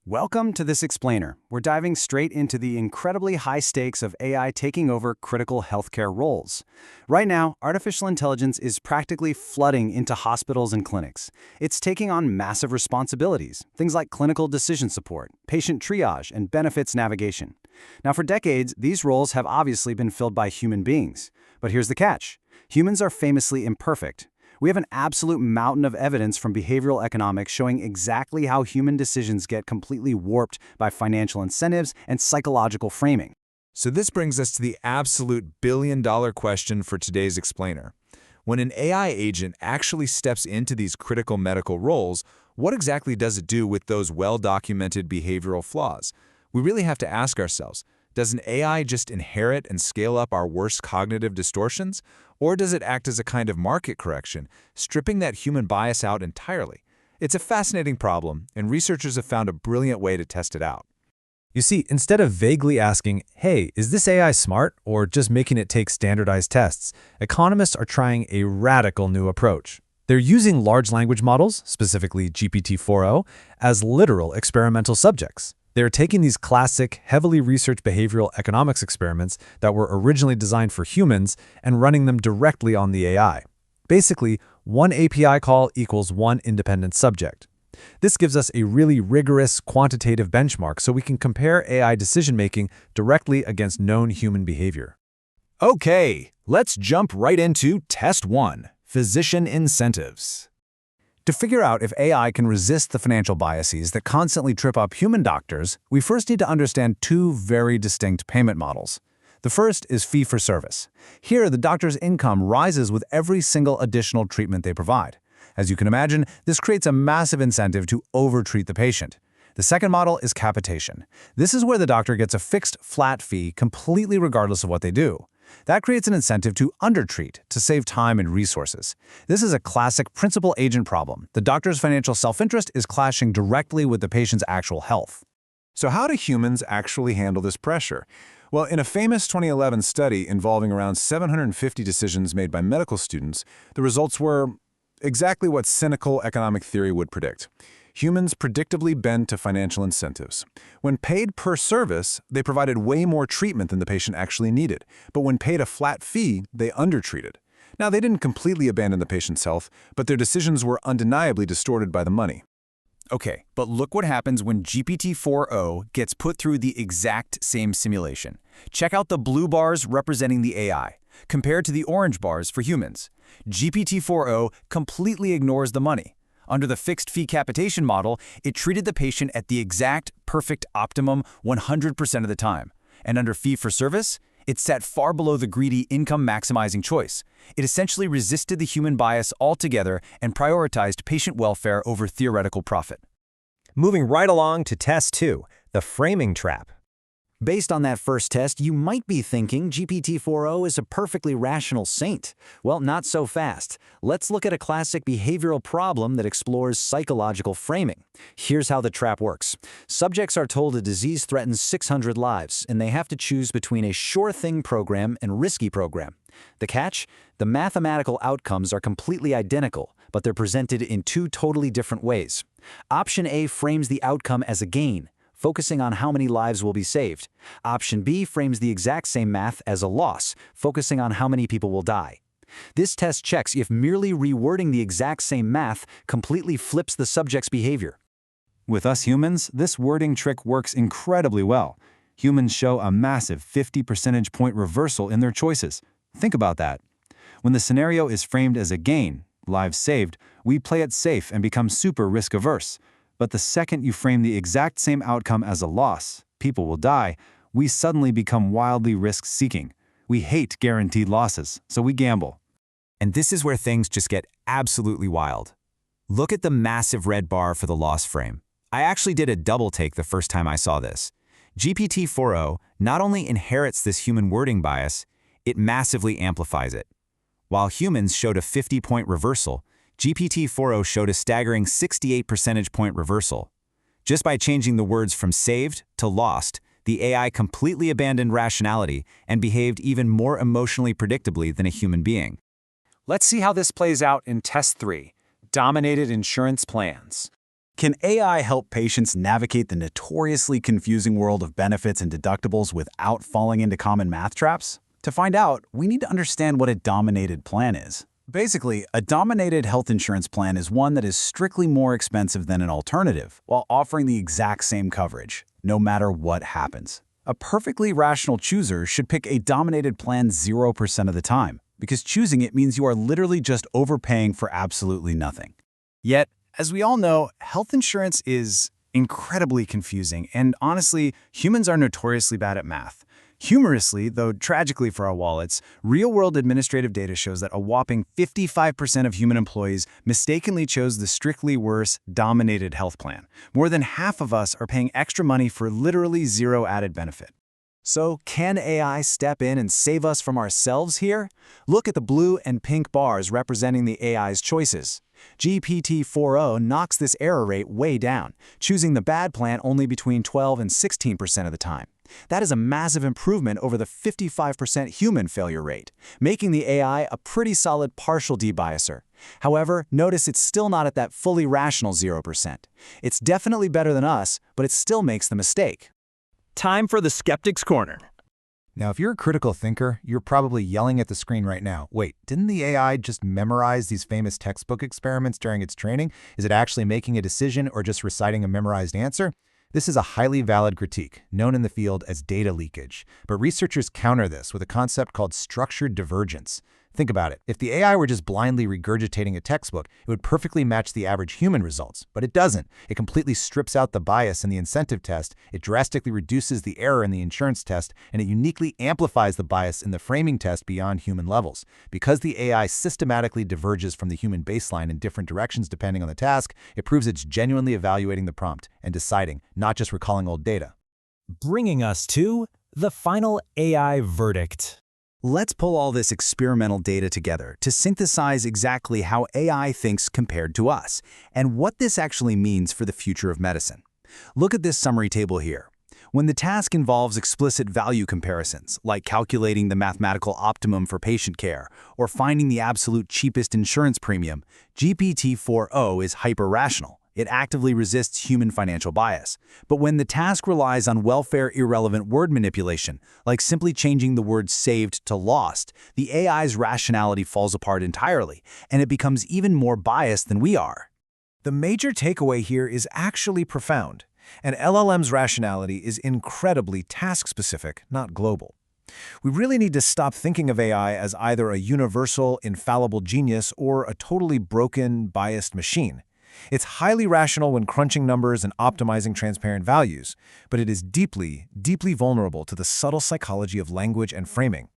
Welcome to this explainer. We're diving straight into the incredibly high stakes of AI taking over critical healthcare roles. Right now, artificial intelligence is practically flooding into hospitals and clinics. It's taking on massive responsibilities, things like clinical decision support, patient triage, and benefits navigation. Now, for decades, these roles have obviously been filled by human beings. But here's the catch. Humans are famously imperfect. We have an absolute mountain of evidence from behavioral economics showing exactly how human decisions get completely warped by financial incentives and psychological framing. So this brings us to the absolute billion-dollar question for today's explainer. When an AI agent actually steps into these critical medical roles, what exactly does it do with those well-documented behavioral flaws? We really have to ask ourselves, does an AI just inherit and scale up our worst cognitive distortions? Or does it act as a kind of market correction, stripping that human bias out entirely? It's a fascinating problem, and researchers have found a brilliant way to test it out. You see, instead of vaguely asking, hey, is this AI smart, or just making it take standardized tests, economists are trying a radical new approach. They're using large language models, specifically GPT-4o, as literal experimental subjects. They're taking these classic, heavily researched behavioral economics experiments that were originally designed for humans and running them directly on the AI. Basically, one API call equals one independent subject. This gives us a really rigorous quantitative benchmark so we can compare AI decision-making directly against known human behavior. Okay, let's jump right into Test 1, Physician Incentives. To figure out if AI can resist the financial biases that constantly trip up human doctors, we first need to understand two very distinct payment models. The first is fee-for-service. Here, the doctor's income rises with every single additional treatment they provide. As you can imagine, this creates a massive incentive to overtreat the patient. The second model is capitation. This is where the doctor gets a fixed, flat fee completely regardless of what they do. That creates an incentive to undertreat, to save time and resources. This is a classic principal-agent problem. The doctor's financial self-interest is clashing directly with the patient's actual health. So how do humans actually handle this pressure? Well, in a famous 2011 study involving around 750 decisions made by medical students, the results were exactly what cynical economic theory would predict. Humans predictably bend to financial incentives. When paid per service, they provided way more treatment than the patient actually needed. But when paid a flat fee, they undertreated. Now, they didn't completely abandon the patient's health, but their decisions were undeniably distorted by the money. Okay, but look what happens when GPT-4o gets put through the exact same simulation. Check out the blue bars representing the AI, compared to the orange bars for humans. GPT-4o completely ignores the money. Under the fixed fee capitation model, it treated the patient at the exact, perfect optimum 100% of the time. And under fee-for-service, it sat far below the greedy income-maximizing choice. It essentially resisted the human bias altogether and prioritized patient welfare over theoretical profit. Moving right along to Test 2, the framing trap. Based on that first test, you might be thinking GPT-4o is a perfectly rational saint. Well, not so fast. Let's look at a classic behavioral problem that explores psychological framing. Here's how the trap works. Subjects are told a disease threatens 600 lives, and they have to choose between a sure-thing program and risky program. The catch? The mathematical outcomes are completely identical, but they're presented in two totally different ways. Option A frames the outcome as a gain, focusing on how many lives will be saved. Option B frames the exact same math as a loss, focusing on how many people will die. This test checks if merely rewording the exact same math completely flips the subject's behavior. With us humans, this wording trick works incredibly well. Humans show a massive 50 percentage point reversal in their choices. Think about that. When the scenario is framed as a gain, lives saved, we play it safe and become super risk-averse. But the second you frame the exact same outcome as a loss, people will die, we suddenly become wildly risk-seeking. We hate guaranteed losses, so we gamble. And this is where things just get absolutely wild. Look at the massive red bar for the loss frame. I actually did a double take the first time I saw this. GPT-4o not only inherits this human wording bias, it massively amplifies it. While humans showed a 50-point reversal, GPT-4o showed a staggering 68 percentage point reversal. Just by changing the words from saved to lost, the AI completely abandoned rationality and behaved even more emotionally predictably than a human being. Let's see how this plays out in Test 3, Dominated Insurance Plans. Can AI help patients navigate the notoriously confusing world of benefits and deductibles without falling into common math traps? To find out, we need to understand what a dominated plan is. Basically, a dominated health insurance plan is one that is strictly more expensive than an alternative, while offering the exact same coverage, no matter what happens. A perfectly rational chooser should pick a dominated plan 0% of the time, because choosing it means you are literally just overpaying for absolutely nothing. Yet, as we all know, health insurance is incredibly confusing, and honestly, humans are notoriously bad at math. Humorously, though tragically for our wallets, real-world administrative data shows that a whopping 55% of human employees mistakenly chose the strictly worse, dominated health plan. More than half of us are paying extra money for literally zero added benefit. So, can AI step in and save us from ourselves here? Look at the blue and pink bars representing the AI's choices. GPT-4o knocks this error rate way down, choosing the bad plan only between 12 and 16% of the time. That is a massive improvement over the 55% human failure rate, making the AI a pretty solid partial debiaser. However, notice it's still not at that fully rational 0%. It's definitely better than us, but it still makes the mistake. Time for the Skeptic's Corner. Now, if you're a critical thinker, you're probably yelling at the screen right now. Wait, didn't the AI just memorize these famous textbook experiments during its training? Is it actually making a decision or just reciting a memorized answer? This is a highly valid critique, known in the field as data leakage. But researchers counter this with a concept called structured divergence. Think about it. If the AI were just blindly regurgitating a textbook, it would perfectly match the average human results. But it doesn't. It completely strips out the bias in the incentive test, it drastically reduces the error in the insurance test, and it uniquely amplifies the bias in the framing test beyond human levels. Because the AI systematically diverges from the human baseline in different directions depending on the task, it proves it's genuinely evaluating the prompt and deciding, not just recalling old data. Bringing us to the final AI verdict. Let's pull all this experimental data together to synthesize exactly how AI thinks compared to us, and what this actually means for the future of medicine. Look at this summary table here. When the task involves explicit value comparisons, like calculating the mathematical optimum for patient care or finding the absolute cheapest insurance premium, GPT-4o is hyper-rational. It actively resists human financial bias. But when the task relies on welfare-irrelevant word manipulation, like simply changing the word saved to lost, the AI's rationality falls apart entirely, and it becomes even more biased than we are. The major takeaway here is actually profound. An LLM's rationality is incredibly task-specific, not global. We really need to stop thinking of AI as either a universal, infallible genius or a totally broken, biased machine. It's highly rational when crunching numbers and optimizing transparent values, but it is deeply, deeply vulnerable to the subtle psychology of language and framing.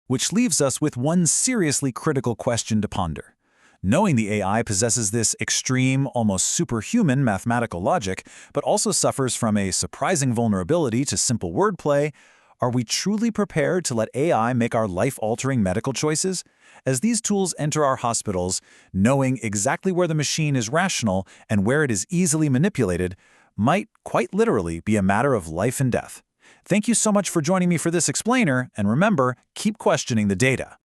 Which leaves us with one seriously critical question to ponder. Knowing the AI possesses this extreme, almost superhuman mathematical logic, but also suffers from a surprising vulnerability to simple wordplay, are we truly prepared to let AI make our life-altering medical choices? As these tools enter our hospitals, knowing exactly where the machine is rational and where it is easily manipulated might quite literally be a matter of life and death. Thank you so much for joining me for this explainer, and remember, keep questioning the data.